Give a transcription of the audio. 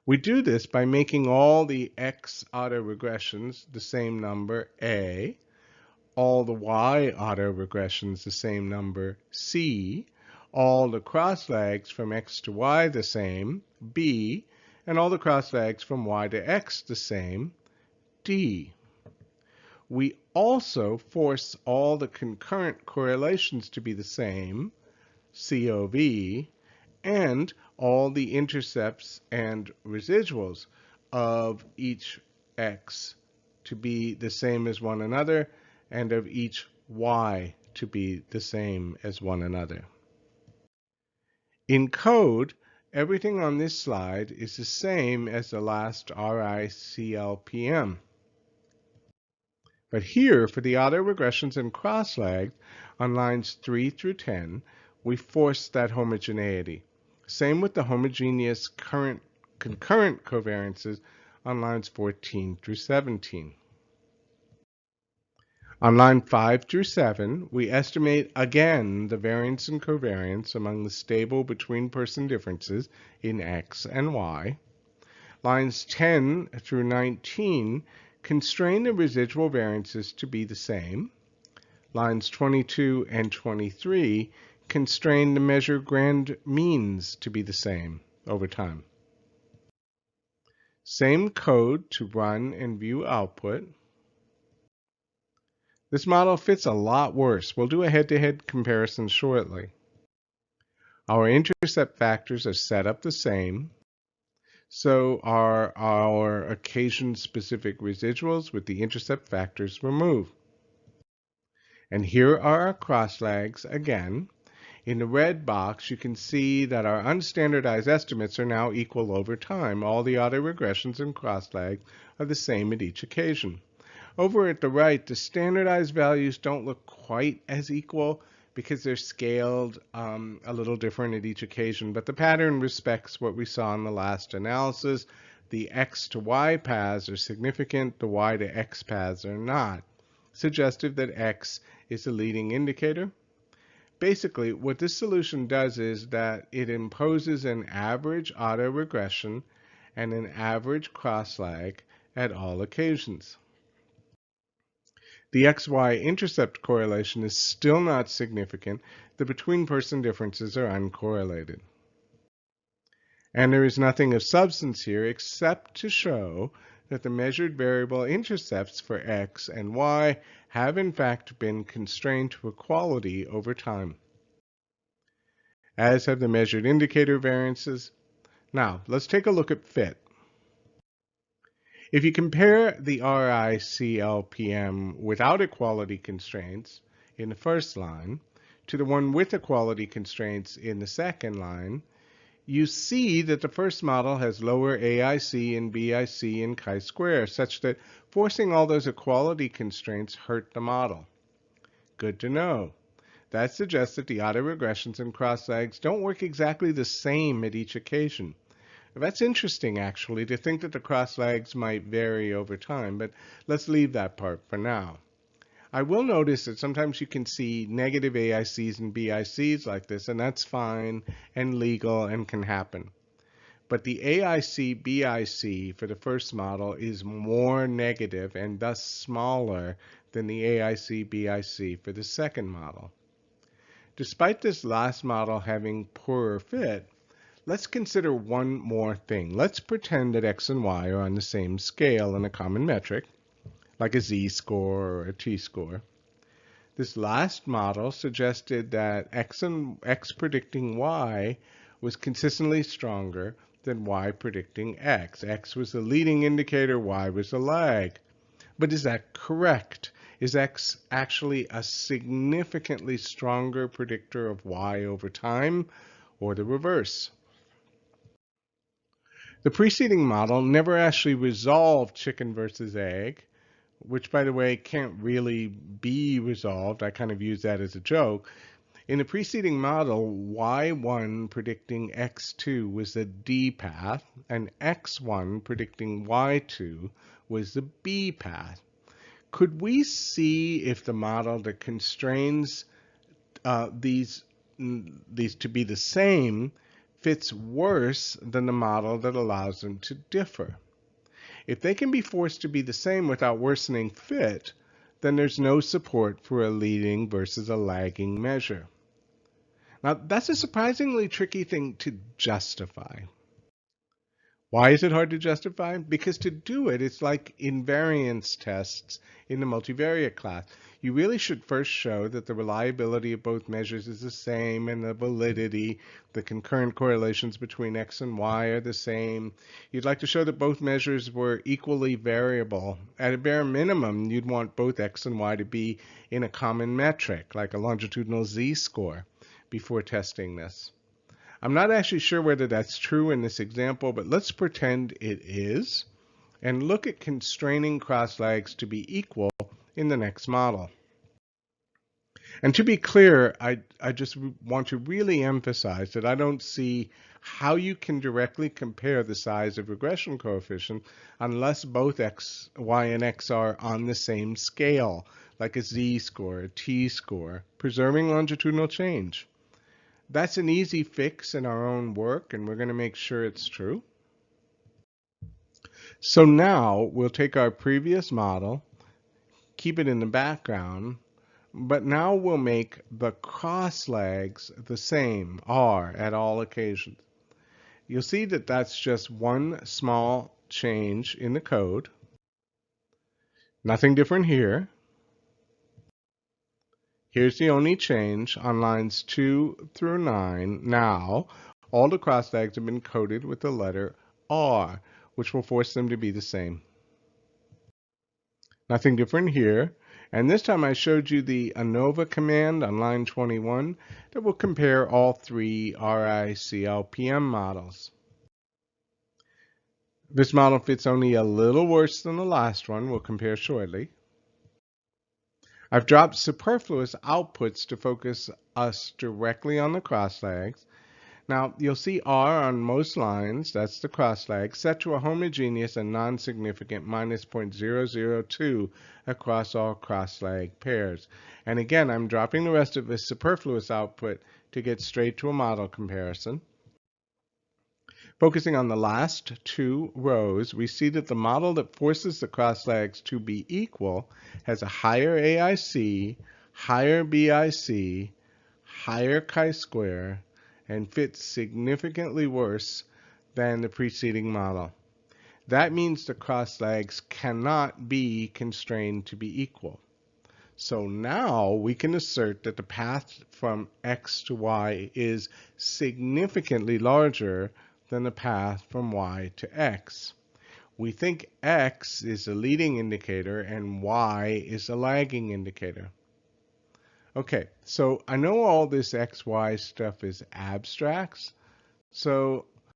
We do this by making all the x autoregressions the same number, A, all the y autoregressions the same number, C, all the cross-legs from x to y the same, B, and all the cross-legs from y to x the same, D. We also force all the concurrent correlations to be the same, COV, and all the intercepts and residuals of each x to be the same as one another, and of each y to be the same as one another. In code, everything on this slide is the same as the last RICLPM. But here, for the autoregressions and cross-legs on lines 3 through 10, we force that homogeneity. Same with the homogeneous concurrent covariances on lines 14 through 17. On line 5 through 7, we estimate again the variance and covariance among the stable between-person differences in x and y. Lines 10 through 19 constrain the residual variances to be the same. Lines 22 and 23 constrain the measured grand means to be the same over time. Same code to run and view output. This model fits a lot worse. We'll do a head-to-head comparison shortly. Our intercept factors are set up the same. So are our occasion-specific residuals with the intercept factors removed. And here are our cross-legs again. In the red box, you can see that our unstandardized estimates are now equal over time. All the autoregressions and cross-legs are the same at each occasion. Over at the right, the standardized values don't look quite as equal because they're scaled a little different at each occasion, but the pattern respects what we saw in the last analysis. The x to y paths are significant, the y to x paths are not, suggestive that x is the leading indicator. Basically, what this solution does is that it imposes an average autoregression and an average cross-leg at all occasions. The XY intercept correlation is still not significant. The between-person differences are uncorrelated. And there is nothing of substance here except to show that the measured variable intercepts for x and y have in fact been constrained to equality over time, as have the measured indicator variances. Now, let's take a look at fit. If you compare the RICLPM without equality constraints in the first line to the one with equality constraints in the second line, you see that the first model has lower AIC and BIC and chi-square, such that forcing all those equality constraints hurt the model. Good to know. That suggests that the autoregressions and cross-legs don't work exactly the same at each occasion. That's interesting, actually, to think that the cross-legs might vary over time, but let's leave that part for now. I will notice that sometimes you can see negative AICs and BICs like this, and that's fine and legal and can happen. But the AIC-BIC for the first model is more negative and thus smaller than the AIC-BIC for the second model. Despite this last model having poorer fit, let's consider one more thing. Let's pretend that x and y are on the same scale in a common metric, like a z-score or a t-score. This last model suggested that x predicting y was consistently stronger than y predicting x. X was the leading indicator, y was the lag. But is that correct? Is x actually a significantly stronger predictor of y over time, or the reverse? The preceding model never actually resolved chicken versus egg, which, by the way, can't really be resolved. I kind of use that as a joke. In the preceding model, y1 predicting x2 was the D path, and x1 predicting y2 was the B path. Could we see if the model that constrains these to be the same fits worse than the model that allows them to differ. If they can be forced to be the same without worsening fit, then there's no support for a leading versus a lagging measure. Now, that's a surprisingly tricky thing to justify. Why is it hard to justify? Because to do it, it's like invariance tests in the multivariate class. You really should first show that the reliability of both measures is the same and the validity, the concurrent correlations between x and y are the same. You'd like to show that both measures were equally variable. At a bare minimum, you'd want both x and y to be in a common metric, like a longitudinal z-score, before testing this. I'm not actually sure whether that's true in this example, but let's pretend it is, and look at constraining cross-lags to be equal in the next model. And to be clear, I just want to really emphasize that I don't see how you can directly compare the size of regression coefficient unless both x, y, and x are on the same scale, like a z-score, a t-score, preserving longitudinal change. That's an easy fix in our own work, and we're going to make sure it's true. So now we'll take our previous model, keep it in the background, but now we'll make the cross-lags the same, R, at all occasions. You'll see that that's just one small change in the code. Nothing different here. Here's the only change on lines 2 through 9. Now, all the cross-lags have been coded with the letter R, which will force them to be the same. Nothing different here. And this time I showed you the ANOVA command on line 21 that will compare all three RICLPM models. This model fits only a little worse than the last one. We'll compare shortly. I've dropped superfluous outputs to focus us directly on the cross-lags. Now, you'll see R on most lines, that's the cross-lag, set to a homogeneous and non-significant minus 0.002 across all cross-lag pairs. And again, I'm dropping the rest of the superfluous output to get straight to a model comparison. Focusing on the last two rows, we see that the model that forces the cross-lags to be equal has a higher AIC, higher BIC, higher chi-square, and fits significantly worse than the preceding model. That means the cross-lags cannot be constrained to be equal. So now we can assert that the path from x to y is significantly larger than the path from y to x. We think x is a leading indicator and y is a lagging indicator. Okay, so I know all this XY stuff is abstracts, so